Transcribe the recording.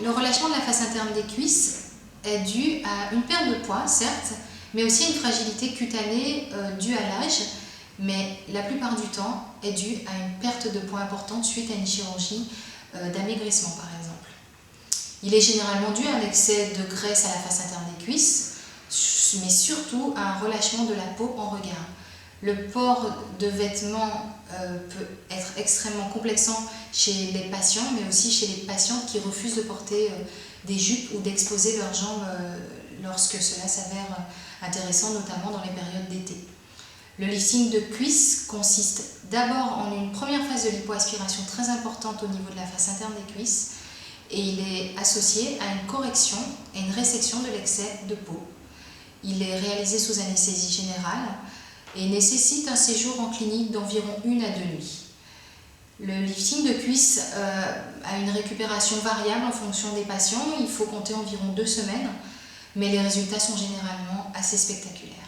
Le relâchement de la face interne des cuisses est dû à une perte de poids, certes, mais aussi à une fragilité cutanée due à l'âge, mais la plupart du temps est due à une perte de poids importante suite à une chirurgie d'amaigrissement par exemple. Il est généralement dû à un excès de graisse à la face interne des cuisses, mais surtout à un relâchement de la peau en regard. Le port de vêtements peut être extrêmement complexant chez les patients, mais aussi chez les patientes qui refusent de porter des jupes ou d'exposer leurs jambes lorsque cela s'avère intéressant, notamment dans les périodes d'été. Le lifting de cuisses consiste d'abord en une première phase de lipoaspiration très importante au niveau de la face interne des cuisses et il est associé à une correction et une résection de l'excès de peau. Il est réalisé sous anesthésie générale et nécessite un séjour en clinique d'environ 1 à 2 nuits. Le lifting de cuisses a une récupération variable en fonction des patients, il faut compter environ 2 semaines, mais les résultats sont généralement assez spectaculaires.